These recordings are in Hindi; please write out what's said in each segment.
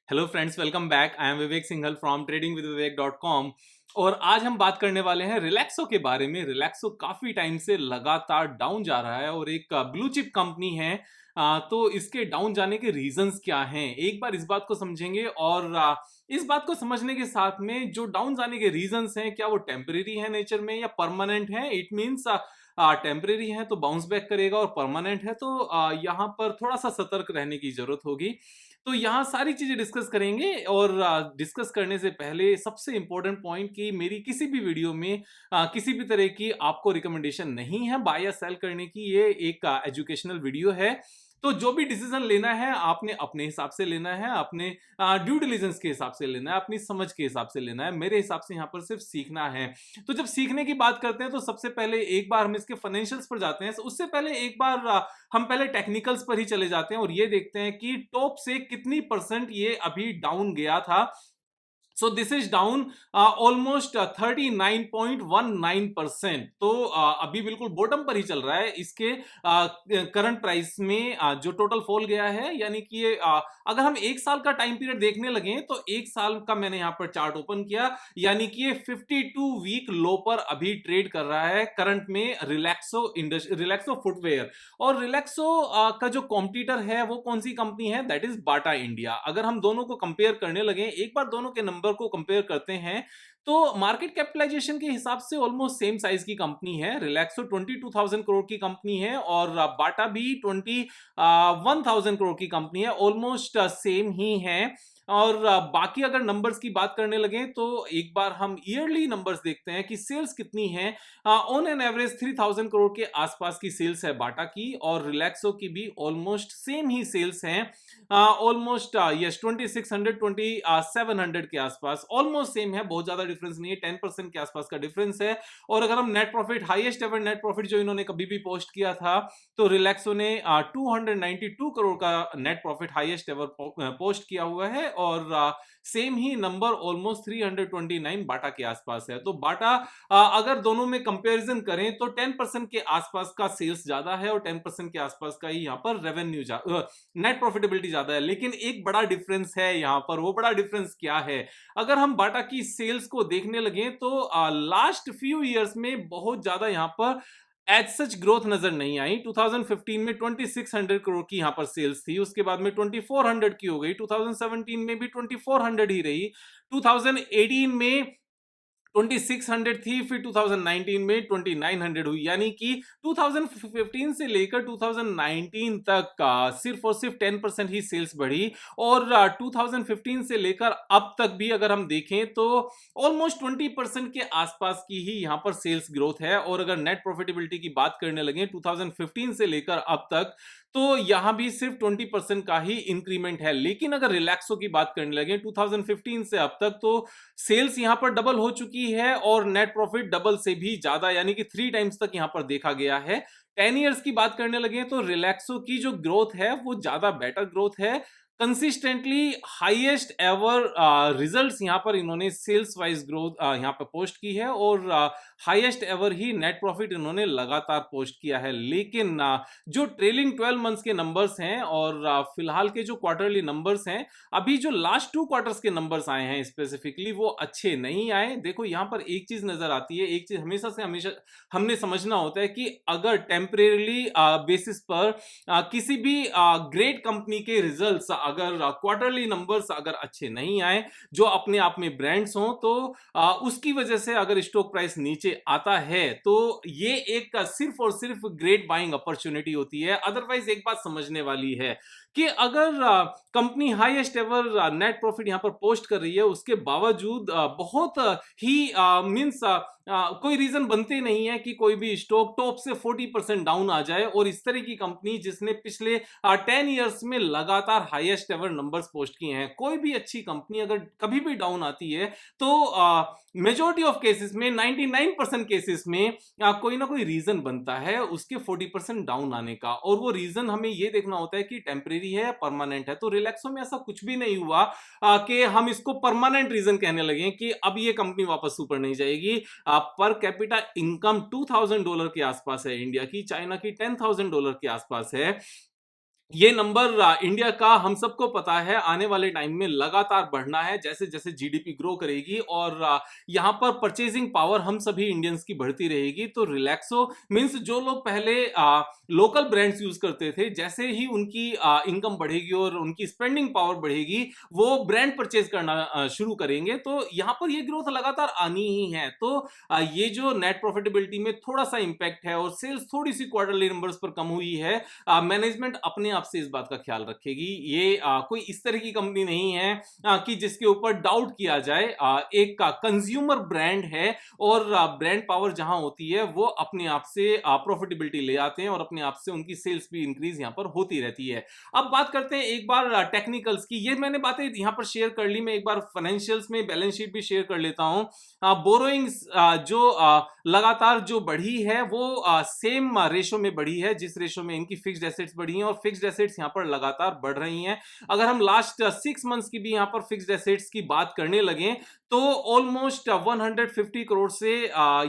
Hello friends, welcome back. I am Vivek Singhal from tradingwithvivek.com। और आज हम बात करने वाले हैं रिलैक्सो के बारे में। रिलैक्सो काफ़ी टाइम से लगातार डाउन जा रहा है और एक ब्लू चिप कंपनी है। तो इसके डाउन जाने के रीजंस क्या हैं, एक बार इस बात को समझेंगे। और इस बात को समझने के साथ में जो डाउन जाने के रीजंस हैं, क्या वो टेम्परेरी है नेचर में या परमानेंट है। इट मीन्स टेम्परेरी है तो बाउंस बैक करेगा और परमानेंट है तो यहाँ पर थोड़ा सा सतर्क रहने की जरूरत होगी। तो यहाँ सारी चीजें डिस्कस करेंगे। और डिस्कस करने से पहले सबसे इंपॉर्टेंट पॉइंट कि मेरी किसी भी वीडियो में किसी भी तरह की आपको रिकमेंडेशन नहीं है बाय या सेल करने की। ये एक एजुकेशनल वीडियो है। तो जो भी डिसीजन लेना है आपने अपने हिसाब से लेना है, अपने ड्यू डिलिजेंस के हिसाब से लेना है, अपनी समझ के हिसाब से लेना है। मेरे हिसाब से यहाँ पर सिर्फ सीखना है। तो जब सीखने की बात करते हैं तो सबसे पहले एक बार हम इसके फाइनेंशियल्स पर जाते हैं। उससे पहले एक बार हम पहले टेक्निकल्स पर ही चले जाते हैं और ये देखते हैं कि टॉप से कितनी परसेंट ये अभी डाउन गया था। So this is down almost 39.19%। तो अभी बिल्कुल बॉटम पर ही चल रहा है। इसके करंट प्राइस में जो टोटल फॉल गया है, यानी कि ये अगर हम एक साल का टाइम पीरियड देखने लगे तो एक साल का मैंने यहां पर चार्ट ओपन किया, यानी कि ये 52 वीक लो पर अभी ट्रेड कर रहा है करंट में रिलैक्सो फुटवेयर। और रिलैक्सो का जो कॉम्पिटिटर है वो कौन सी कंपनी है, दैट इज बाटा इंडिया। अगर हम दोनों को कंपेयर करने लगे, एक बार दोनों के नंबर को कंपेयर करते हैं तो मार्केट कैपिटलाइजेशन के हिसाब से ऑलमोस्ट सेम साइज की कंपनी है। रिलैक्सो 22,000 करोड़ की कंपनी है और बाटा भी 21,000 करोड़ की कंपनी है। ऑलमोस्ट सेम ही है। और बाकी अगर नंबर्स की बात करने लगे तो एक बार हम ईयरली नंबर्स देखते हैं कि सेल्स कितनी है। ऑन एन एवरेज 3,000 करोड़ के आसपास की सेल्स है बाटा की, और रिलैक्सो की भी ऑलमोस्ट सेम ही सेल्स हैं। ऑलमोस्ट यस 2600 2700 के आसपास ऑलमोस्ट सेम है, बहुत ज्यादा डिफरेंस नहीं है, 10% के आसपास का डिफरेंस है। और अगर हम net profit, highest ever net profit जो इन्होंने कभी भी पोस्ट किया था, तो रिलैक्सो ने 292 करोड़ का net profit highest ever post किया हुआ है। और सेम ही नंबर ऑलमोस्ट 329 बाटा के आसपास है। तो बाटा अगर दोनों में कंपैरिजन करें तो 10% के आसपास का सेल्स ज्यादा है और 10% के आसपास का ही यहाँ पर रेवेन्यू नेट प्रॉफिटेबिलिटी ज्यादा है। लेकिन एक बड़ा डिफरेंस है यहाँ पर। वो बड़ा डिफरेंस क्या है, अगर हम बाटा की सेल्स को देखने लगे तो लास्ट फ्यू इयर्स में बहुत ज्यादा यहाँ पर एज सच ग्रोथ नजर नहीं आई। 2015 में 2600 करोड़ की यहां पर सेल्स थी, उसके बाद में 2400 की हो गई, 2017 में भी 2400 ही रही, 2018 में 2600 थी, फिर 2019 में 2900 हुई। यानी कि 2015 से लेकर 2019 तक का सिर्फ और सिर्फ 10% ही सेल्स बढ़ी। और 2015 से लेकर अब तक भी अगर हम देखें तो ऑलमोस्ट 20% के आसपास की ही यहां पर सेल्स ग्रोथ है। और अगर नेट प्रॉफिटेबिलिटी की बात करने लगे 2015 से लेकर अब तक, तो यहां भी सिर्फ 20% का ही इंक्रीमेंट है। लेकिन अगर रिलैक्सो की बात करने लगे 2015 से अब तक, तो सेल्स यहां पर डबल हो चुकी है और नेट प्रॉफिट डबल से भी ज्यादा, यानी कि 3 टाइम्स तक यहां पर देखा गया है। 10 इयर्स की बात करने लगे तो रिलैक्सो की जो ग्रोथ है वो ज्यादा बेटर ग्रोथ है। कंसिस्टेंटली हाईएस्ट एवर रिजल्ट्स यहां पर इन्होंने सेल्स वाइज ग्रोथ यहां पर पोस्ट की है, और highest ever he net profit इन्होंने लगातार पोस्ट किया है। लेकिन जो ट्रेलिंग 12 मंथ्स के नंबर्स हैं और फिलहाल के जो क्वार्टरली नंबर्स हैं, अभी जो लास्ट 2 क्वार्टर्स के नंबर्स आए हैं स्पेसिफिकली, वो अच्छे नहीं आए। देखो यहां पर एक चीज नजर आती है, एक चीज हमेशा हमने समझना होता है कि अगर टेम्परेली बेसिस पर किसी भी ग्रेट कंपनी के रिजल्ट्स, अगर क्वार्टरली नंबर्स अगर अच्छे नहीं आए जो अपने आप में ब्रांड्स हों, तो उसकी वजह से अगर स्टॉक प्राइस नीचे आता है तो ये एक सिर्फ और सिर्फ ग्रेट बाइंग अपॉर्चुनिटी होती है। अदरवाइज एक बात समझने वाली है कि अगर company highest ever net profit यहां पर पोस्ट कर रही है, उसके बावजूद बहुत ही मींस कोई रीजन बनते नहीं है कि कोई भी स्टॉक टॉप से 40% डाउन आ जाए। और इस तरह की कंपनी जिसने पिछले 10 इयर्स में लगातार हाईएस्ट एवर नंबर्स पोस्ट किए हैं, कोई भी अच्छी कंपनी अगर कभी भी डाउन आती है तो मेजॉरिटी ऑफ केसेस में, 99% केसेस में कोई ना कोई रीजन बनता है उसके 40% डाउन आने का। और वो रीजन हमें ये देखना होता है कि टेम्परेरी है या परमानेंट है। तो रिलैक्सो में ऐसा कुछ भी नहीं हुआ कि हम इसको परमानेंट रीजन कहने लगे कि अब ये कंपनी वापस ऊपर नहीं जाएगी। पर कैपिटा इनकम $2,000 के आसपास है इंडिया की, चाइना की $10,000 के आसपास है। ये नंबर इंडिया का हम सबको पता है आने वाले टाइम में लगातार बढ़ना है जैसे जैसे जीडीपी ग्रो करेगी और यहाँ पर परचेजिंग पावर हम सभी इंडियंस की बढ़ती रहेगी। तो रिलैक्सो मींस जो लोग पहले लोकल ब्रांड्स यूज करते थे, जैसे ही उनकी इनकम बढ़ेगी और उनकी स्पेंडिंग पावर बढ़ेगी, वो ब्रांड परचेज करना शुरू करेंगे। तो यहाँ पर ये ग्रोथ लगातार आनी ही है। तो ये जो नेट प्रॉफिटेबिलिटी में थोड़ा सा इंपैक्ट है और सेल्स थोड़ी सी क्वार्टरली नंबर्स पर कम हुई है, मैनेजमेंट अपने आप से इस बात का ख्याल रखेगी। ये कोई इस तरह की कंपनी नहीं है कि जिसके ऊपर डाउट किया जाए। एक कंज्यूमर ब्रांड है और ब्रांड पावर जहां होती है वो अपने आप से प्रॉफिटेबिलिटी ले आते हैं और अपने आप से उनकी सेल्स भी इंक्रीज यहां पर होती रहती है। अब बात करते हैं एक बार टेक्निकल्स की। ये मैंने बातें यहां पर शेयर कर ली, मैं एक बार फाइनेंशियल्स में बैलेंस शीट भी शेयर कर लेता हूं। बोरोइंग्स जो लगातार जो बढ़ी है वो सेम रेशो में बढ़ी है जिस रेशो में इनकी फिक्स्ड एसेट्स बढ़ी हैं, और फिक्स्ड एसेट्स यहां पर लगातार बढ़ रही हैं। अगर हम लास्ट 6 मंथ्स की भी यहां पर फिक्स्ड एसेट्स की बात करने लगे तो ऑलमोस्ट 150 करोड़ से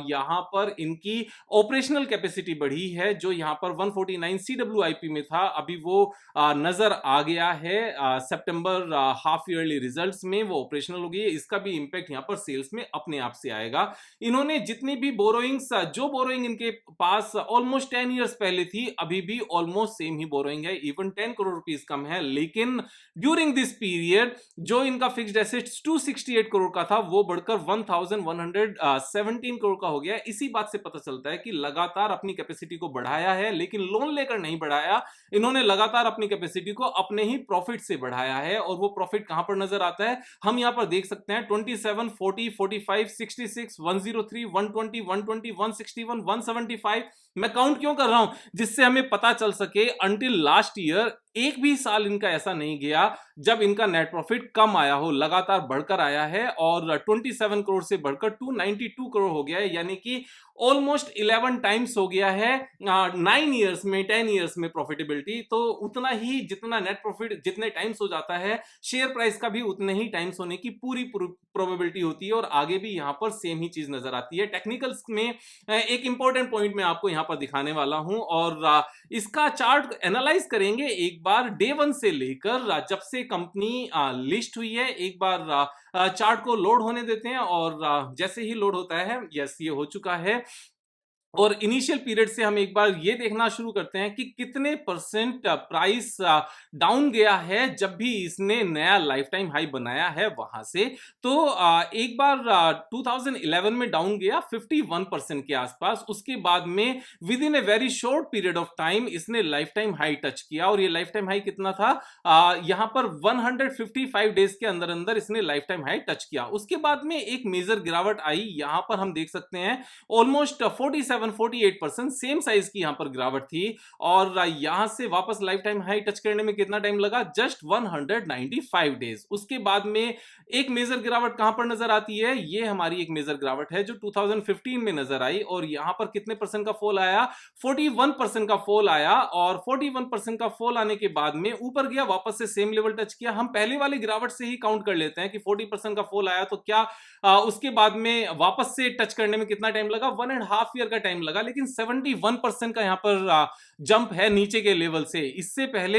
यहां पर इनकी ऑपरेशनल कैपेसिटी बढ़ी है। जो यहां पर 149 सीडब्ल्यूआईपी में था, अभी वो नजर आ गया है सितंबर हाफ ईयरली रिजल्ट्स में वो ऑपरेशनल हो गई है। इसका भी इंपैक्ट यहां पर सेल्स में अपने आप से आएगा। इन्होंने जितनी भी बोरोइंग्स, जो बोरोइंग इनके पास ऑलमोस्ट 10 इयर्स पहले थी, अभी भी ऑलमोस्ट सेम ही बोरोइंग है, इवन 10 करोड़ रुपीस कम है। लेकिन ड्यूरिंग दिस पीरियड जो इनका फिक्स्ड एसेट्स 268 करोड़ का था वो बढ़कर 1117 करोड़ का हो गया। इसी बात से पता चलता है कि लगातार अपनी कैपेसिटी को बढ़ाया है, लेकिन लोन लेकर नहीं बढ़ाया। इन्होंने लगातार अपनी कैपेसिटी को अपने ही प्रॉफिट से बढ़ाया है। और वो प्रॉफिट कहां पर नजर आता है, हम यहां पर देख सकते हैं 27, 40, 45, 66, 103, 120, 120, 161, 175। मैं काउंट क्यों कर रहा हूं, जिससे हमें पता चल सके अंटिल लास्ट ईयर एक भी साल इनका ऐसा नहीं गया जब इनका नेट प्रॉफिट कम आया हो, लगातार बढ़कर आया है और 27 करोड़ से बढ़कर 292 करोड़ हो गया है। यानी कि ऑलमोस्ट 11 टाइम्स हो गया है 9 इयर्स में, 10 इयर्स में प्रॉफिटेबिलिटी। तो उतना ही जितना नेट प्रॉफिट जितने टाइम्स हो जाता है, शेयर प्राइस का भी उतने ही टाइम्स होने की पूरी प्रोबेबिलिटी होती है। और आगे भी यहां पर सेम ही चीज नजर आती है। टेक्निकल्स में एक इंपॉर्टेंट पॉइंट मैं आपको यहां पर दिखाने वाला हूं और इसका चार्ट एनालाइज करेंगे एक बार डे 1 से लेकर जब से कंपनी लिस्ट हुई है। एक बार चार्ट को लोड होने देते हैं और जैसे ही लोड होता है, यस ये हो चुका है, और इनिशियल पीरियड से हम एक बार ये देखना शुरू करते हैं कि कितने परसेंट प्राइस डाउन गया है जब भी इसने नया लाइफ टाइम हाई बनाया है वहां से। तो एक बार 2011 में डाउन गया 51% के आसपास। उसके बाद में with in a very short period of time इसने लाइफ टाइम हाई टच किया, और ये लाइफ टाइम हाई कितना था, यहां पर 155 डेज के अंदर अंदर इसने लाइफ टाइम हाई टच किया। उसके बाद में एक मेजर गिरावट आई, यहां पर हम देख सकते हैं ऑलमोस्ट 47-48% सेम साइज की यहां पर गिरावट थी। और यहां से वापस लाइफ टाइम हाई टच करने में कितना टाइम लगा, जस्ट 195 डेज। उसके बाद में एक मेजर गिरावट कहां पर नजर आती है, ये हमारी एक मेजर गिरावट है जो 2015 में नजर आई, और यहां पर कितने परसेंट का फॉल आया, 41% का फॉल आया। और 41% का फॉल आने के बाद में ऊपर गया, वापस से सेम लेवल टच किया। हम पहले वाली गिरावट से ही काउंट कर लेते हैं कि 40% का फॉल आया, तो क्या उसके बाद में वापस से टच करने में कितना टाइम लगा, 1.5 ईयर का टाइम लगा। लेकिन 71% का यहां पर जंप है नीचे के लेवल से। इससे पहले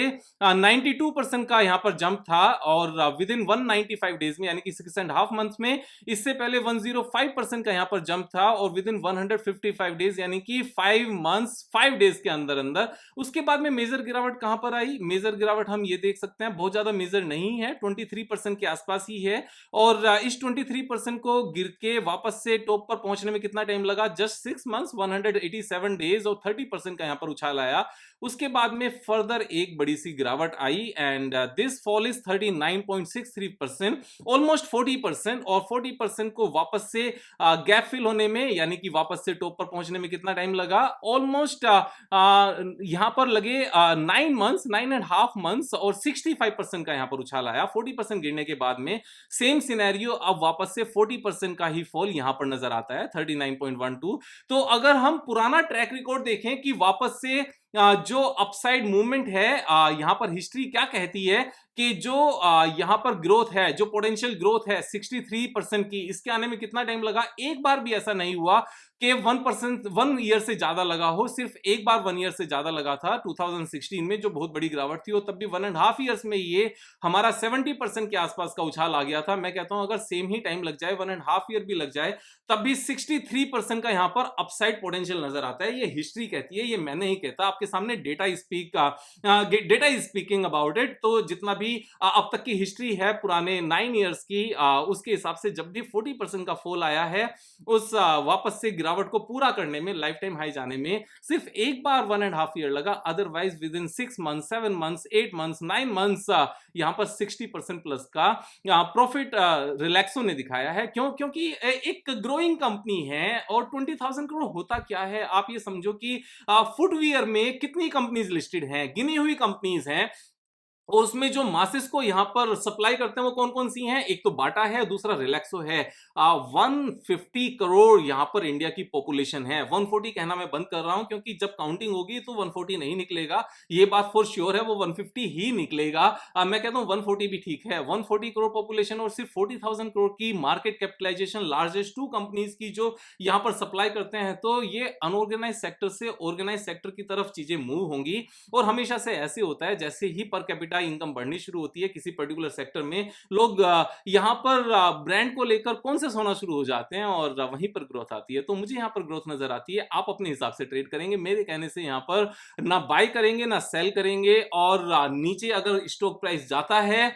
92% का यहां पर जंप था, और विद इन 195 डेज में यानी कि 6.5 मंथ में इससे पहले 105% का यहां पर जंप था, और विद इन 155 डेज यानी कि 5 मंथ्स 5 डेज के अंदर अंदर। उसके बाद में मेजर गिरावट कहां पर आई, मेजर गिरावट हम ये देख सकते हैं, बहुत ज्यादा मेजर नहीं है, 23% के आसपास ही है। और इस 23% को गिर के वापस से टॉप पर पहुंचने में कितना टाइम लगा, जस्ट 6 मंथ्स 187 डेज, और 30% का यहां पर उछाल आया। उसके बाद में फर्दर एक बड़ी सी गिरावट आई, and this fall is 39.63%, almost 40%। और 40% को वापस से गैप फिल होने में यानी कि वापस से टॉप पर पहुंचने में कितना टाइम लगा, ऑलमोस्ट यहां पर लगे 9 मंथ्स, 9.5 मंथ्स, और 65% का यहां पर उछाल आया। 40% गिरने के बाद में सेम सिनेरियो अब वापस से 40% का ही फॉल यहां पर नजर आता है, 39.12। तो अगर हम पुराना ट्रैक रिकॉर्ड देखें कि वापस से जो अपसाइड मूवमेंट है, यहां पर हिस्ट्री क्या कहती है कि जो यहां पर ग्रोथ है, जो पोटेंशियल ग्रोथ है 63% की, इसके आने में कितना टाइम लगा? एक बार भी ऐसा नहीं हुआ कि 1% 1 ईयर से ज्यादा लगा हो। सिर्फ एक बार 1 ईयर से ज्यादा लगा था 2016 में, जो बहुत बड़ी गिरावट थी, और तब भी 1.5 ईयर्स में ये हमारा 70% के आसपास का उछाल आ गया था। मैं कहता हूं अगर सेम ही टाइम लग जाए, 1.5 ईयर भी लग जाए, तब भी 63% का यहां पर अपसाइड पोटेंशियल नजर आता है। ये हिस्ट्री कहती है, ये मैं नहीं कहता, आपके सामने data is speaking about it. तो जितना भी अब तक की हिस्ट्री है पुराने 9 ईयर्स की, उसके हिसाब से जब भी 40% का फॉल आया है, उस वापस से गिरावट को पूरा करने में, लाइफ टाइम हाई जाने में सिर्फ एक बार 1.5 ईयर लगा। Otherwise with in 6 months, 7 months, 8 months, 9 months यहां पर 60% प्लस का प्रॉफिट रिलैक्सो ने दिखाया है। क्यों? क्योंकि एक ग्रोइंग कंपनी है। और 20,000 करोड़ होता क्या है, आप ये समझो कि फुटवियर में कितनी कंपनीज लिस्टेड हैं, गिनी हुई कंपनीज हैं, और उसमें जो मासेस को यहां पर सप्लाई करते हैं वो कौन कौन सी हैं? एक तो बाटा है, दूसरा रिलैक्सो है। 150 करोड़ यहां पर इंडिया की पॉपुलेशन है। 140 कहना मैं बंद कर रहा हूं, क्योंकि जब काउंटिंग होगी तो 140 नहीं निकलेगा, ये बात फॉर श्योर है, वो 150 ही निकलेगा। मैं कहता हूं 140 भी ठीक है। 140 करोड़ पॉपुलेशन और सिर्फ 40,000 करोड़ की मार्केट कैपिटलाइजेशन, लार्जेस्ट 2 कंपनीज की जो यहां पर सप्लाई करते हैं, तो ये अनऑर्गेनाइज सेक्टर से ऑर्गेनाइज सेक्टर की तरफ चीजें मूव होंगी। और हमेशा से ऐसे होता है, जैसे ही पर कैपिटा इनकम बढ़नी शुरू होती है किसी पर्टिकुलर सेक्टर में, लोग यहां पर ब्रांड को लेकर कौन से सोना शुरू हो जाते हैं, और वहीं पर ग्रोथ आती है। तो मुझे यहां पर ग्रोथ नजर आती है। आप अपने हिसाब से ट्रेड करेंगे, मेरे कहने से यहां पर ना बाय करेंगे ना सेल करेंगे। और नीचे अगर स्टॉक प्राइस जाता है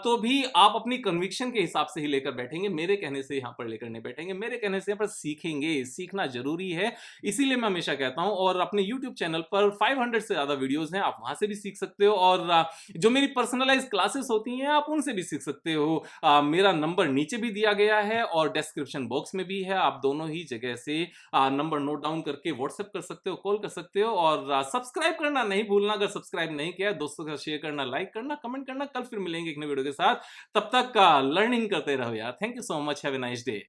तो भी आप अपनी कन्विक्शन के हिसाब से ही लेकर बैठेंगे, मेरे कहने से यहां पर लेकर नहीं बैठेंगे। मेरे कहने से यहां पर सीखेंगे, सीखना जरूरी है। इसीलिए मैं हमेशा कहता हूं, और अपने YouTube चैनल पर 500 से ज्यादा वीडियोस हैं, आप वहां से भी सीख सकते हो, और जो मेरी पर्सनलाइज क्लासेस होती हैं आप उनसे भी सीख सकते हो। मेरा नंबर नीचे भी दिया गया है और डिस्क्रिप्शन बॉक्स में भी है, आप दोनों ही जगह से नंबर नोट डाउन करके व्हाट्सएप कर सकते हो, कॉल कर सकते हो। और सब्सक्राइब करना नहीं भूलना, अगर सब्सक्राइब नहीं किया है, दोस्तों के साथ शेयर करना, लाइक करना, कमेंट करना। कल फिर मिलेंगे एक नए वीडियो के साथ, तब तक लर्निंग करते रहो यार। Thank you so much, have a nice day.